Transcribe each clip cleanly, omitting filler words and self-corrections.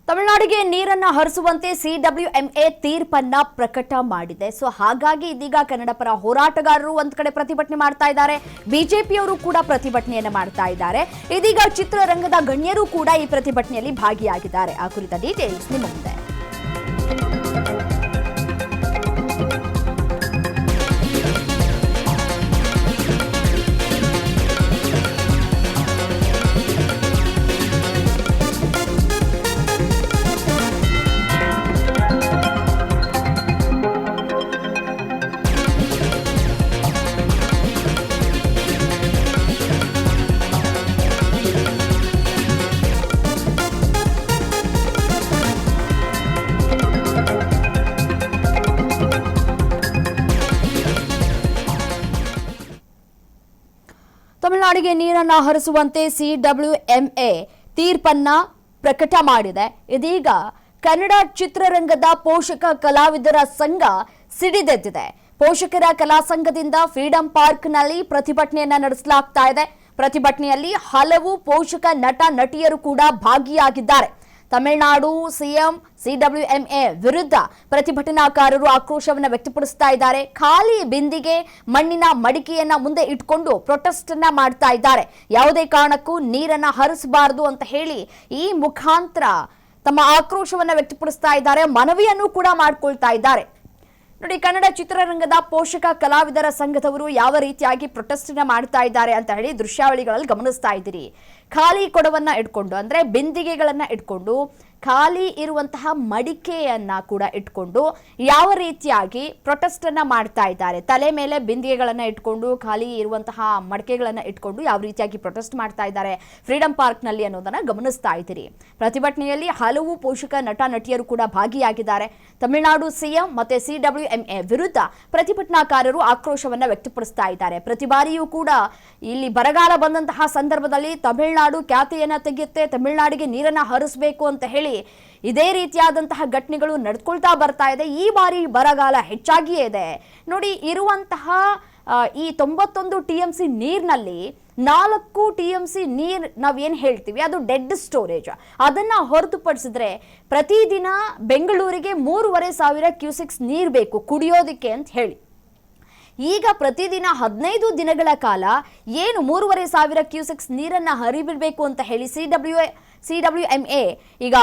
ತಮಿಳುನಾಡಿಗೆ ನೀರನ್ನು ಹರಿಸುವಂತೆ ಸಿಡಬ್ಲ್ಯೂಎಂಎ ತೀರ್ಪನ್ನ ಪ್ರಕಟ ಮಾಡಿದೆ. ಸೊ ಹಾಗಾಗಿ ಇದೀಗ ಕನ್ನಡ ಪರ ಹೋರಾಟಗಾರರು ಒಂದ್ ಕಡೆ ಪ್ರತಿಭಟನೆ ಮಾಡ್ತಾ ಇದ್ದಾರೆ, ಬಿಜೆಪಿಯವರು ಕೂಡ ಪ್ರತಿಭಟನೆಯನ್ನ ಮಾಡ್ತಾ ಇದ್ದಾರೆ. ಇದೀಗ ಚಿತ್ರರಂಗದ ಗಣ್ಯರು ಕೂಡ ಈ ಪ್ರತಿಭಟನೆಯಲ್ಲಿ ಭಾಗಿಯಾಗಿದ್ದಾರೆ. ಆ ಕುರಿತ ಡೀಟೇಲ್ಸ್ ನಿಮ್ಮ ಮುಂದೆ. ತಮಿಳುನಾಡಿಗೆ ನೀರನ್ನು ಹರಿಸುವಂತೆ ಸಿಡಬ್ಲ್ಯೂಎಂಎ ತೀರ್ಪನ್ನ ಪ್ರಕಟ ಮಾಡಿದೆ. ಇದೀಗ ಕನ್ನಡ ಚಿತ್ರರಂಗದ ಪೋಷಕ ಕಲಾವಿದರ ಸಂಘ ಸಿಡಿದೆದ್ದಿದೆ. ಪೋಷಕರ ಕಲಾ ಸಂಘದಿಂದ ಫ್ರೀಡಂ ಪಾರ್ಕ್ನಲ್ಲಿ ಪ್ರತಿಭಟನೆಯನ್ನ ನಡೆಸಲಾಗ್ತಾ ಇದೆ. ಪ್ರತಿಭಟನೆಯಲ್ಲಿ ಹಲವು ಪೋಷಕ ನಟ ನಟಿಯರು ಕೂಡ ಭಾಗಿಯಾಗಿದ್ದಾರೆ. ತಮಿಳುನಾಡು ಸಿಎಂ ಸಿಡಬ್ಲ್ಯೂಎಂಎ ವಿರುದ್ಧ ಪ್ರತಿಭಟನಾಕಾರರು ಆಕ್ರೋಶವನ್ನು ವ್ಯಕ್ತಪಡಿಸ್ತಾ ಇದ್ದಾರೆ. ಖಾಲಿ ಬಿಂದಿಗೆ ಮಣ್ಣಿನ ಮಡಿಕೆಯನ್ನ ಮುಂದೆ ಇಟ್ಕೊಂಡು ಪ್ರೊಟೆಸ್ಟ್ ಅನ್ನ ಮಾಡ್ತಾ ಇದ್ದಾರೆ. ಯಾವುದೇ ಕಾರಣಕ್ಕೂ ನೀರನ್ನ ಹರಿಸಬಾರದು ಅಂತ ಹೇಳಿ ಈ ಮುಖಾಂತರ ತಮ್ಮ ಆಕ್ರೋಶವನ್ನ ವ್ಯಕ್ತಪಡಿಸ್ತಾ ಇದ್ದಾರೆ, ಮನವಿಯನ್ನು ಕೂಡ ಮಾಡ್ಕೊಳ್ತಾ ಇದ್ದಾರೆ. ನೋಡಿ, ಕನ್ನಡ ಚಿತ್ರರಂಗದ ಪೋಷಕ ಕಲಾವಿದರ ಸಂಘದವರು ಯಾವ ರೀತಿಯಾಗಿ ಪ್ರೊಟೆಸ್ಟ್ ಮಾಡ್ತಾ ಇದ್ದಾರೆ ಅಂತ ಹೇಳಿ ದೃಶ್ಯಾವಳಿಗಳಲ್ಲಿ ಗಮನಿಸ್ತಾ ಇದ್ದೀರಿ. ಖಾಲಿ ಕೊಡವನ್ನ ಇಟ್ಕೊಂಡು, ಅಂದ್ರೆ ಬಿಂದಿಗೆಗಳನ್ನ ಇಟ್ಕೊಂಡು, ಖಾಲಿ ಇರುವಂತಹ ಮಡಿಕೆಯನ್ನ ಕೂಡ ಇಟ್ಕೊಂಡು ಯಾವ ರೀತಿಯಾಗಿ ಪ್ರೊಟೆಸ್ಟ್ ಅನ್ನ ಮಾಡ್ತಾ ಇದ್ದಾರೆ. ತಲೆ ಮೇಲೆ ಬಿಂದಿಗೆಗಳನ್ನ ಇಟ್ಕೊಂಡು, ಖಾಲಿ ಇರುವಂತಹ ಮಡಿಕೆಗಳನ್ನ ಇಟ್ಕೊಂಡು ಯಾವ ರೀತಿಯಾಗಿ ಪ್ರೊಟೆಸ್ಟ್ ಮಾಡ್ತಾ ಇದ್ದಾರೆ ಫ್ರೀಡಂ ಪಾರ್ಕ್ ನಲ್ಲಿ ಅನ್ನೋದನ್ನ ಗಮನಿಸ್ತಾ ಇದ್ದೀರಿ. ಪ್ರತಿಭಟನೆಯಲ್ಲಿ ಹಲವು ಪೋಷಕ ನಟ ನಟಿಯರು ಕೂಡ ಭಾಗಿಯಾಗಿದ್ದಾರೆ. ತಮಿಳುನಾಡು ಸಿಎಂ ಮತ್ತೆ ಸಿಡಬ್ಲ್ಯೂಎಂಎ ವಿರುದ್ಧ ಪ್ರತಿಭಟನಾಕಾರರು ಆಕ್ರೋಶವನ್ನ ವ್ಯಕ್ತಪಡಿಸ್ತಾ ಇದ್ದಾರೆ. ಪ್ರತಿ ಬಾರಿಯೂ ಕೂಡ ಇಲ್ಲಿ ಬರಗಾಲ ಬಂದಂತಹ ಸಂದರ್ಭದಲ್ಲಿ ತಮಿಳುನಾಡು ಖ್ಯಾತಿಯನ್ನ ತೆಗೆಯುತ್ತೆ, ತಮಿಳುನಾಡಿಗೆ ನೀರನ್ನ ಹರಿಸಬೇಕು ಅಂತ ಹೇಳಿ ಇದೇ ರೀತಿಯಾದಂತಹ ಘಟನೆಗಳು ನಡೆದುಕೊಳ್ತಾ ಬರ್ತಾ ಇದೆ. ಈ ಬಾರಿ ಬರಗಾಲ ಹೆಚ್ಚಾಗಿಯೇ ಇದೆ. ನೋಡಿ, ಇರುವಂತಹ ಈ 91 TMC ನೀರಿನಲ್ಲಿ 4 TMC ನೀರು ನಾವೇನು ಹೇಳ್ತೀವಿ ಅದು ಡೆಡ್ ಸ್ಟೋರೇಜ್. ಅದನ್ನ ಹೊರತುಪಡಿಸಿದ್ರೆ ಪ್ರತಿದಿನ ಬೆಂಗಳೂರಿಗೆ 3,500 ಕ್ಯೂಸೆಕ್ಸ್ ನೀರು ಬೇಕು ಕುಡಿಯೋದಕ್ಕೆ ಅಂತ ಹೇಳಿ. ಈಗ ಪ್ರತಿದಿನ 15 ದಿನಗಳ ಕಾಲ ಏನು 3,500 ಕ್ಯೂಸೆಕ್ಸ್ ನೀರನ್ನ ಹರಿಬಿಡಬೇಕು ಅಂತ ಹೇಳಿ ಸಿಡಬ್ಲ್ಯೂಎಂಎ ಈಗ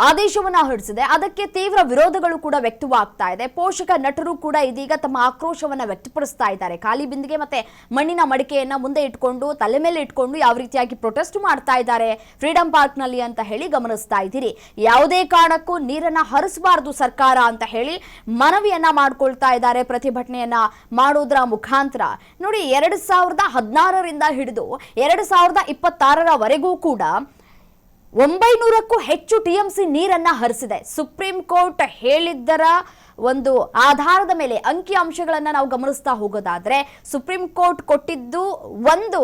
ಆದೇಶವನ್ನ ಹೊರಡಿಸಿದೆ. ಅದಕ್ಕೆ ತೀವ್ರ ವಿರೋಧಗಳು ಕೂಡ ವ್ಯಕ್ತವಾಗ್ತಾ ಇದೆ. ಪೋಷಕ ನಟರು ಕೂಡ ಇದೀಗ ತಮ್ಮ ಆಕ್ರೋಶವನ್ನ ವ್ಯಕ್ತಪಡಿಸ್ತಾ ಇದ್ದಾರೆ. ಖಾಲಿ ಬಿಂದಿಗೆ ಮತ್ತೆ ಮಣ್ಣಿನ ಮಡಿಕೆಯನ್ನ ಮುಂದೆ ಇಟ್ಕೊಂಡು, ತಲೆ ಮೇಲೆ ಇಟ್ಕೊಂಡು ಯಾವ ರೀತಿಯಾಗಿ ಪ್ರೊಟೆಸ್ಟ್ ಮಾಡ್ತಾ ಇದ್ದಾರೆ ಫ್ರೀಡಂ ಪಾರ್ಕ್ ನಲ್ಲಿ ಅಂತ ಹೇಳಿ ಗಮನಿಸ್ತಾ ಇದ್ದೀರಿ. ಯಾವುದೇ ಕಾರಣಕ್ಕೂ ನೀರನ್ನ ಹರಿಸಬಾರದು ಸರ್ಕಾರ ಅಂತ ಹೇಳಿ ಮನವಿಯನ್ನ ಮಾಡ್ಕೊಳ್ತಾ ಇದ್ದಾರೆ ಪ್ರತಿಭಟನೆಯನ್ನ ಮಾಡೋದ್ರ ಮುಖಾಂತರ. ನೋಡಿ, 2016ರಿಂದ ಹಿಡಿದು 2026ರವರೆಗೂ ಕೂಡ 900ಕ್ಕೂ ಹೆಚ್ಚು TMC ನೀರನ್ನ ಹರಿಸಿದೆ. ಸುಪ್ರೀಂ ಕೋರ್ಟ್ ಹೇಳಿದ್ದರ ಒಂದು ಆಧಾರದ ಮೇಲೆ ಅಂಕಿ ಅಂಶಗಳನ್ನ ನಾವು ಗಮನಿಸ್ತಾ ಹೋಗೋದಾದ್ರೆ, ಸುಪ್ರೀಂ ಕೋರ್ಟ್ ಕೊಟ್ಟಿದ್ದು ಒಂದು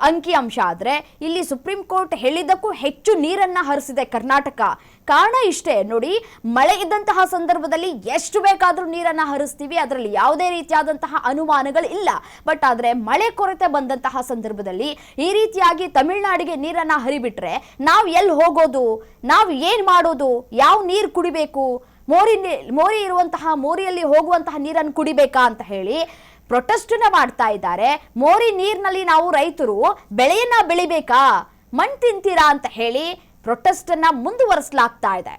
ಅಂಕಿ ಅಂಶ ಆದ್ರೆ ಇಲ್ಲಿ ಸುಪ್ರೀಂ ಕೋರ್ಟ್ ಹೇಳಿದ್ದಕ್ಕೂ ಹೆಚ್ಚು ನೀರನ್ನ ಹರಿಸಿದೆ ಕರ್ನಾಟಕ. ಕಾರಣ ಇಷ್ಟೇ ನೋಡಿ, ಮಳೆ ಇದ್ದಂತಹ ಸಂದರ್ಭದಲ್ಲಿ ಎಷ್ಟು ಬೇಕಾದ್ರೂ ನೀರನ್ನ ಹರಿಸ್ತೀವಿ, ಅದರಲ್ಲಿ ಯಾವುದೇ ರೀತಿಯಾದಂತಹ ಅನುಮಾನಗಳು ಇಲ್ಲ. ಬಟ್ ಆದ್ರೆ ಮಳೆ ಕೊರತೆ ಬಂದಂತಹ ಸಂದರ್ಭದಲ್ಲಿ ಈ ರೀತಿಯಾಗಿ ತಮಿಳುನಾಡಿಗೆ ನೀರನ್ನ ಹರಿಬಿಟ್ರೆ ನಾವು ಎಲ್ಲಿ ಹೋಗೋದು, ನಾವು ಏನ್ ಮಾಡೋದು, ಯಾವ ನೀರು ಕುಡಿಬೇಕು, ಮೋರಿ ಇರುವಂತಹ ಮೋರಿಯಲ್ಲಿ ಹೋಗುವಂತಹ ನೀರನ್ನು ಕುಡಿಬೇಕಾ ಅಂತ ಹೇಳಿ ಪ್ರೊಟೆಸ್ಟ್ ಮಾಡ್ತಾ ಇದ್ದಾರೆ. ಮೋರಿ ನೀರಿನಲ್ಲಿ ನಾವು ರೈತರು ಬೆಳೆಯನ್ನ ಬೆಳಿಬೇಕಾ, ಮಣ್ಣು ತಿಂತೀರಾ ಅಂತ ಹೇಳಿ ಪ್ರೊಟೆಸ್ಟ್ ಅನ್ನ ಮುಂದುವರಿಸಲಾಗ್ತಾ ಇದೆ.